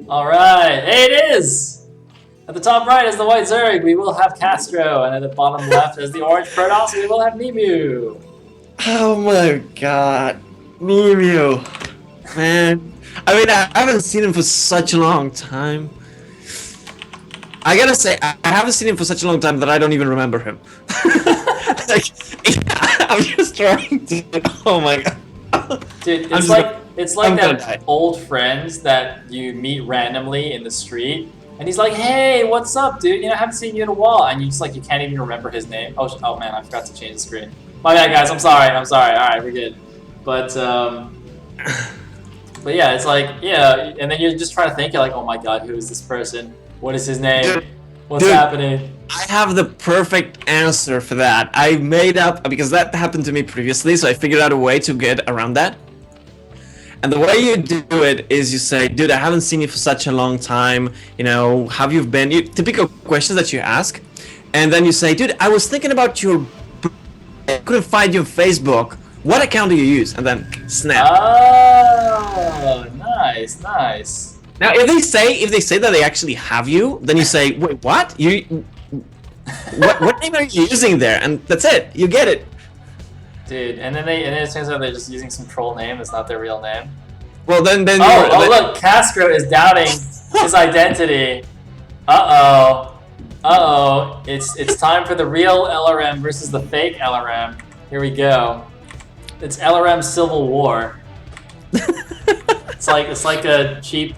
Alright, hey, it is! At the top right is the white Zerg, we will have CaStro, and at the bottom left is the orange Protoss, we will have NeMu. Oh my god. NeMu. Man. I mean, I haven't seen him for such a long time. I gotta say, I haven't seen him for such a long time that I don't even remember him. Like, I'm just trying to. Oh my god. Dude, it's like that old friends that you meet randomly in the street, and he's like, "Hey, what's up, dude? You know, I haven't seen you in a while," and you can't even remember his name. Oh man, I forgot to change the screen. My bad, guys. I'm sorry. All right, we're good. But yeah, it's like and then you're just trying to think. You're like, "Oh my god, who is this person? What is his name? What's happening?" I have the perfect answer for that. I made up, because that happened to me previously, so I figured out a way to get around that. And the way you do it is you say, dude, I haven't seen you for such a long time, you know, how have you been? Typical questions that you ask. And then you say, dude, I was thinking about your... I couldn't find you on Facebook. What account do you use? And then snap. Oh, nice. Now, if they say that they actually have you, then you say, wait, what? What name are you using there? And that's it. You get it. Dude, and then it turns out they're just using some troll name that's not their real name. Well, then look, CaStro is doubting his identity. Uh-oh. It's time for the real LRM versus the fake LRM. Here we go. It's LRM Civil War. It's like a cheap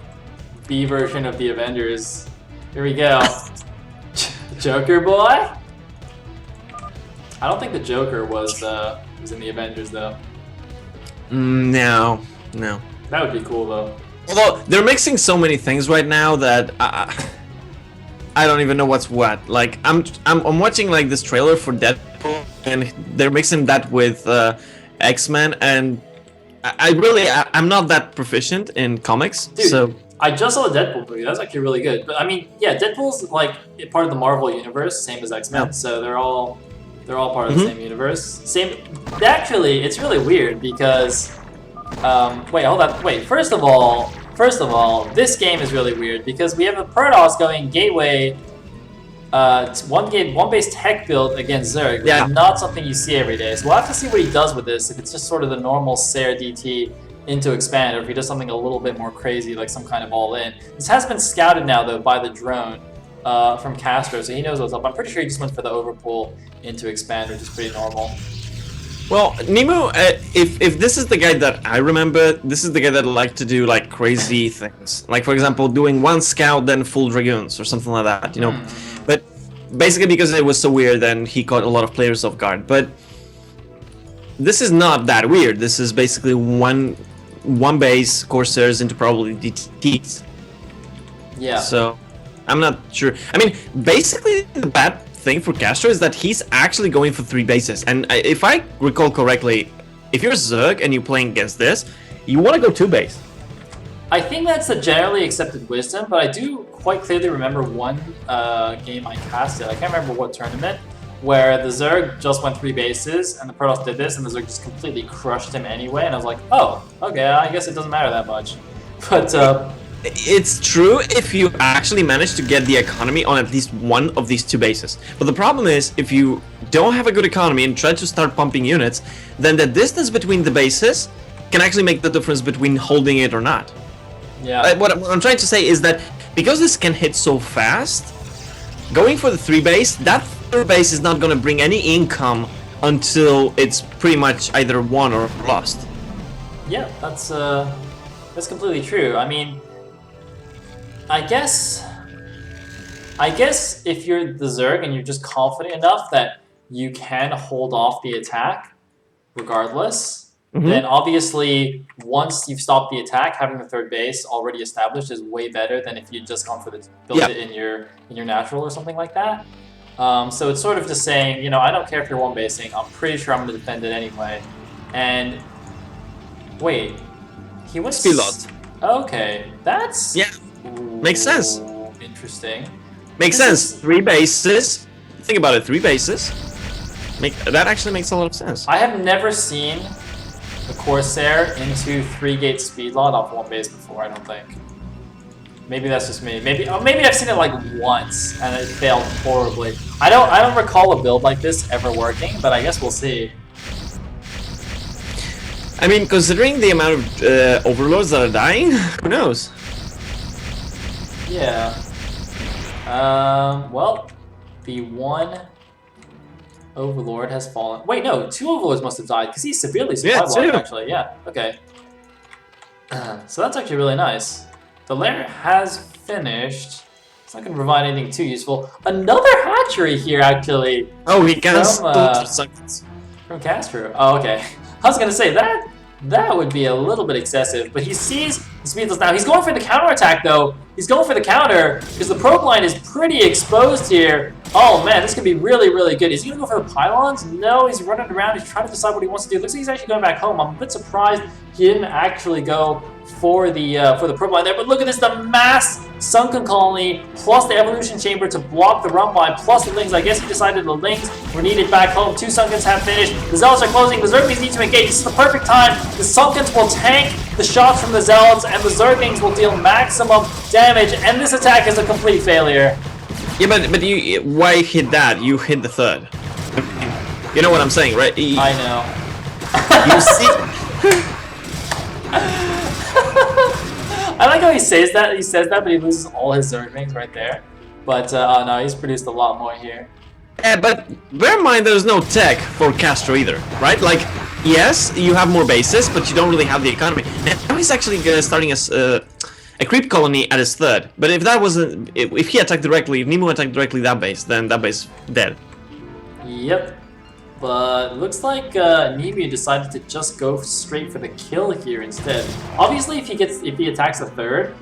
B version of the Avengers. Here we go. Joker boy? I don't think the Joker was in the Avengers though. No. That would be cool though. Although they're mixing so many things right now that I don't even know what's what. Like I'm watching like this trailer for Deadpool, and they're mixing that with X-Men, and I'm not that proficient in comics. Dude, so I just saw the Deadpool movie. That's actually really good. But I mean, yeah, Deadpool's like part of the Marvel universe, same as X-Men. Yeah. So they're all part of the same universe. Actually, it's really weird because wait, hold on. Wait, first of all, this game is really weird because we have a Protoss going gateway one base tech build against Zerg, which is not something you see every day. So we'll have to see what he does with this, if it's just sort of the normal Sair DT into expand, or if he does something a little bit more crazy, like some kind of all-in. This has been scouted now, though, by the drone from CaStro, so he knows what's up. I'm pretty sure he just went for the overpull into expand, which is pretty normal. Well, NeMu, if this is the guy that I remember, this is the guy that liked to do like crazy things. Like, for example, doing one scout, then full dragoons, or something like that, you know? But basically because it was so weird, then he caught a lot of players off guard. But this is not that weird. This is basically one base Corsairs into probably DTs. Yeah. So I'm not sure. I mean, basically the bad thing for CaStro is that he's actually going for 3 bases. And if I recall correctly, if you're Zerg and you're playing against this, you want to go 2 base. I think that's a generally accepted wisdom, but I do quite clearly remember one game I casted. I can't remember what tournament, where the Zerg just went 3 bases, and the Protoss did this, and the Zerg just completely crushed him anyway, and I was like, oh, okay, I guess it doesn't matter that much. But, it's true if you actually manage to get the economy on at least one of these 2 bases. But the problem is, if you don't have a good economy and try to start pumping units, then the distance between the bases can actually make the difference between holding it or not. Yeah. What I'm trying to say is that because this can hit so fast, going for the 3 base, that 3rd base is not going to bring any income until it's pretty much either won or lost. Yeah, that's completely true. I mean, I guess if you're the Zerg and you're just confident enough that you can hold off the attack regardless, then obviously once you've stopped the attack, having the 3rd base already established is way better than if you'd just gone for the build it in your natural or something like that. So it's sort of just saying, you know, I don't care if you're 1 basing, I'm pretty sure I'm going to defend it anyway. And wait, he went speed lot. Okay, that's makes sense. Interesting. Makes sense. 3 bases. Think about it. 3 bases. That actually makes a lot of sense. I have never seen a Corsair into 3-gate speed lot off 1 base before. I don't think. Maybe that's just me. Maybe I've seen it like once and it failed horribly. I don't recall a build like this ever working, but I guess we'll see. I mean, considering the amount of overlords that are dying, who knows? Yeah. Well, the one overlord has fallen. Wait, no, 2 overlords must have died because he's severely supply blocked, actually. Yeah. Okay. So that's actually really nice. The lair has finished. It's not going to provide anything too useful. Another hatchery here, actually. Oh, he can from CaStro. Oh, okay. I was going to say that would be a little bit excessive, but he sees the speedless now. He's going for the counterattack, though. He's going for the counter because the probe line is pretty exposed here. Oh man, this could be really, really good. Is he gonna go for the pylons? No, he's running around. He's trying to decide what he wants to do. Looks like he's actually going back home. I'm a bit surprised he didn't actually go for the probe line there. But look at this, the mass sunken colony plus the evolution chamber to block the run by plus the lings. I guess he decided the lings were needed back home. 2 sunkens have finished. The zealots are closing. The zerglings need to engage. This is the perfect time. The sunkens will tank the shots from the zealots, and the zerglings will deal maximum damage. And this attack is a complete failure. Yeah, but you why hit that? You hit the third. You know what I'm saying, right? I know. You see. I like how he says that. He says that, but he loses all his zerglings right there. But oh no, he's produced a lot more here. Yeah, but bear in mind there's no tech for CaStro either, right? Like, yes, you have more bases, but you don't really have the economy. Now he's actually starting a creep colony at his third. But if that wasn't, if he attacked directly, if NeMu attacked directly that base, then that base dead. Yep. But looks like NeMu decided to just go straight for the kill here instead. Obviously, if he attacks the third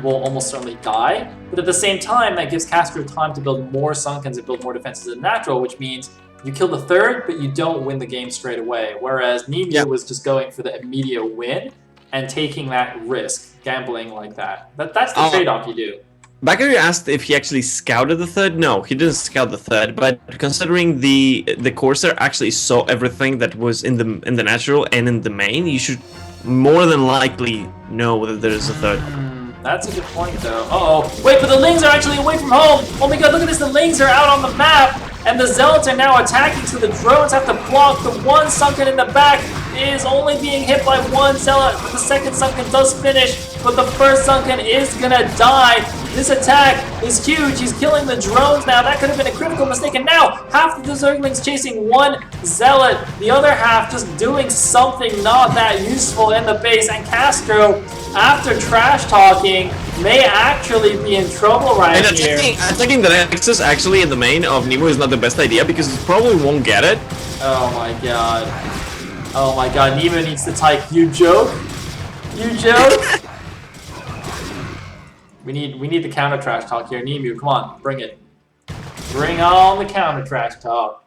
will almost certainly die. But at the same time, that gives CaStro time to build more sunkens and build more defenses than natural, which means you kill the third, but you don't win the game straight away. Whereas NeMu was just going for the immediate win and taking that risk, gambling like that. That's the trade-off you do. Backer asked if he actually scouted the third. No, he didn't scout the third. But considering the Corsair actually saw everything that was in the natural and in the main, you should more than likely know whether there is a third. That's a good point, though. Uh-oh. Wait, but the Lings are actually away from home! Oh my god, look at this! The Lings are out on the map! And the Zealots are now attacking, so the drones have to block. The one Sunken in the back is only being hit by one Zealot, but the second Sunken does finish, but the first Sunken is gonna die. This attack is huge. He's killing the drones now. That could have been a critical mistake, and now half of the Zerglings chasing one Zealot, the other half just doing something not that useful in the base, and CaStro, after trash talking, may actually be in trouble right here. Attacking the Nexus actually in the main of NeMu is not the best idea because it probably won't get it. Oh my god. Oh my god, NeMu needs to type, you joke? You joke? we need the counter trash talk here. NeMu, come on, bring it. Bring on the counter trash talk.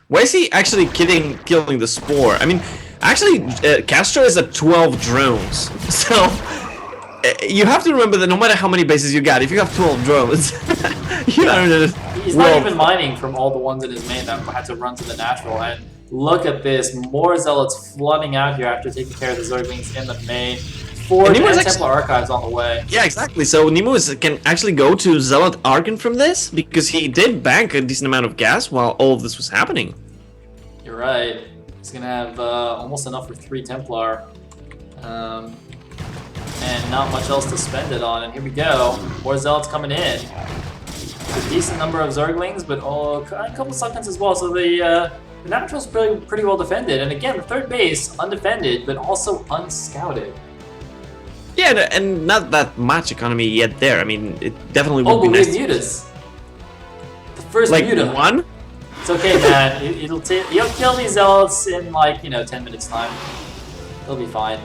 Why is he actually killing the Spore? I mean, actually, CaStro is at 12 drones, so you have to remember that no matter how many bases you got, if you have 12 drones, you don't. He's not even mining from all the ones in his main that had to run to the natural. And look at this, more Zealots flooding out here after taking care of the Zerglings in the main. 4 Templar Archives on the way. Yeah, exactly. So NeMu can actually go to Zealot Archon from this because he did bank a decent amount of gas while all of this was happening. You're right. He's gonna have almost enough for 3 Templar, and not much else to spend it on. And here we go, more Zealots coming in. It's a decent number of Zerglings, but a couple Sunkens as well. So the Natural's pretty well defended. And again, the third base undefended, but also unscouted. Yeah, and not that much economy yet there. I mean, it definitely would be nice. Oh, but we have Mutas. The first like Muta. One? It's okay, man. You'll kill these Zealots in like 10 minutes time. It'll be fine.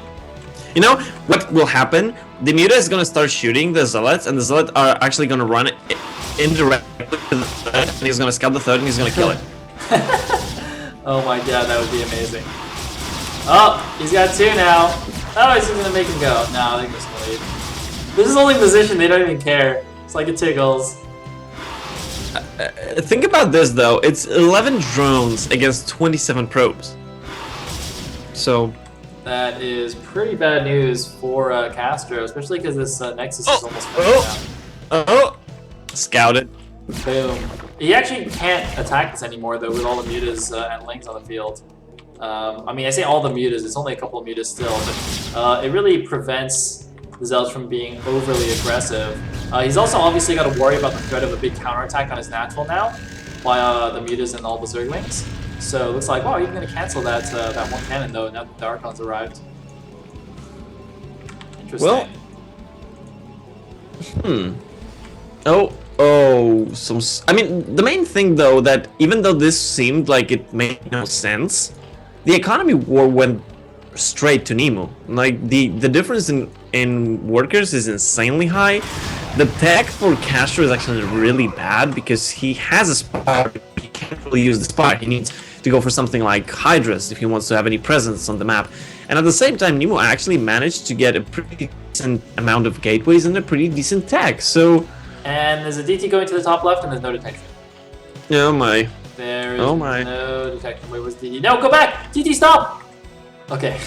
You know what will happen? The Muta is gonna start shooting the Zealots, and the Zealots are actually gonna run indirectly to the third, and he's gonna scout the third, and he's gonna kill it. Oh my god, that would be amazing. Oh, he's got 2 now. Oh, he's gonna make him go. No, they're just gonna leave. This is only position, they don't even care. It's like it tickles. Think about this though, it's 11 drones against 27 probes. So, That is pretty bad news for CaStro, especially because this Nexus is almost oh, scouted. Boom. He actually can't attack this anymore, though, with all the mutas and lings on the field. I mean, I say all the mutas, it's only a couple of mutas still, but it really prevents the Zealots from being overly aggressive. He's also obviously got to worry about the threat of a big counterattack on his natural now by the mutas and all the Zerglings. So it looks like, wow, he's going to cancel that that one cannon, though, now that the Archon's arrived. Interesting. Well, I mean, the main thing, though, that even though this seemed like it made no sense, the economy war went straight to NeMu. Like, the difference in workers is insanely high. The tech for CaStro is actually really bad because he has a spot, but he can't really use the spot. He needs to go for something like Hydras if he wants to have any presence on the map. And at the same time, NeMu actually managed to get a pretty decent amount of gateways and a pretty decent tech, so... And there's a DT going to the top left and there's no detection. Oh my. There's no detection. Wait, where's DT? No, go back! DT, stop! Okay.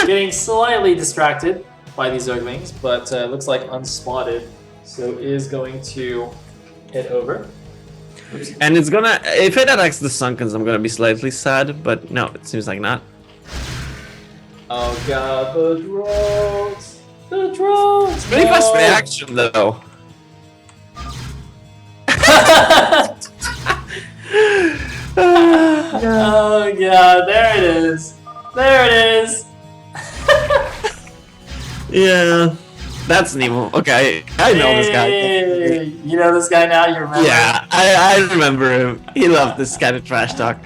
Getting slightly distracted by these Zerglings, but looks like unspotted, so is going to head over. Oops. And it's gonna, if it attacks the Sunkens, I'm gonna be slightly sad, but no, it seems like not. Oh god, the drones! The drones! Pretty fast reaction, though. Oh god, there it is! There it is! Yeah, that's NeMu. Okay, I know this guy. Hey, you know this guy now? You remember? Yeah, I remember him. He loved this kind of trash talk.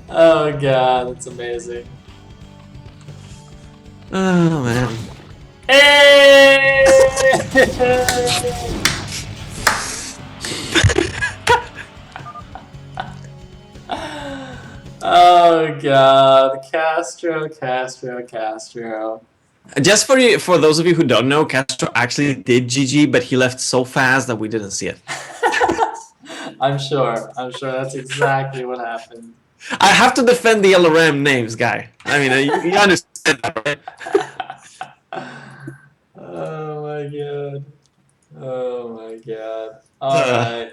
Oh god, that's amazing. Oh man. Hey! Oh god, CaStro. Just for those of you who don't know, CaStro actually did GG, but he left so fast that we didn't see it. I'm sure that's exactly what happened. I have to defend the LRM names, guy. I mean, you understand that, right? Oh my god. Oh my god. Alright.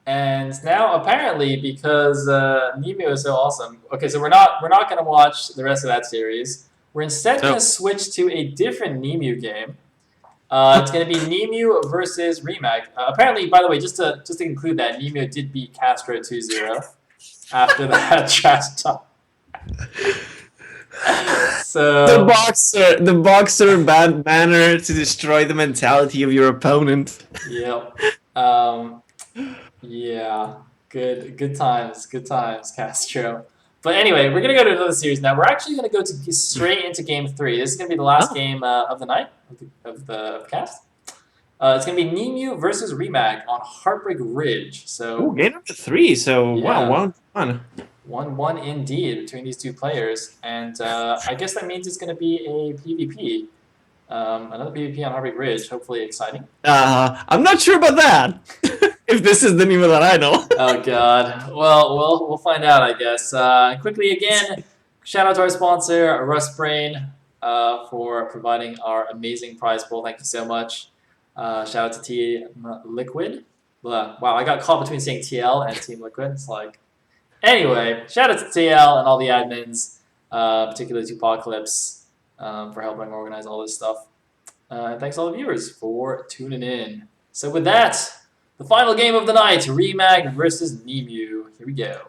And now apparently because NeMu is so awesome. Okay, so we're not gonna watch the rest of that series. We're instead gonna switch to a different NeMu game. It's gonna be NeMu versus Remag. Apparently, by the way, just to conclude that, NeMu did beat CaStro 2-0 after that trash talk. So the boxer bad manner to destroy the mentality of your opponent. Yep. Yeah. Good times, CaStro. But anyway, we're gonna go to another series now. We're actually gonna go straight into game 3. This is gonna be the last game of the night of the cast. It's gonna be NeMu versus Remag on Heartbreak Ridge. So game number 3. So yeah. Wow, 1-1. 1-1 indeed between these two players, and I guess that means it's gonna be a PvP. Another PvP on Heartbreak Ridge. Hopefully exciting. I'm not sure about that. If this is the NeMu that I know. Oh god. Well, we'll find out, I guguess. Quickly again, shout out to our sponsor, Rustbrain, for providing our amazing prize pool. Thank you so much. Shout out to Team Liquid. Wow, I got caught between saying TL and Team Liquid. It's like, anyway, shout out to TL and all the admins, particularly to Apocalypse, for helping organize all this stuff. And thanks to all the viewers for tuning in. So with that, the final game of the night, Remag versus NeMu. Here we go.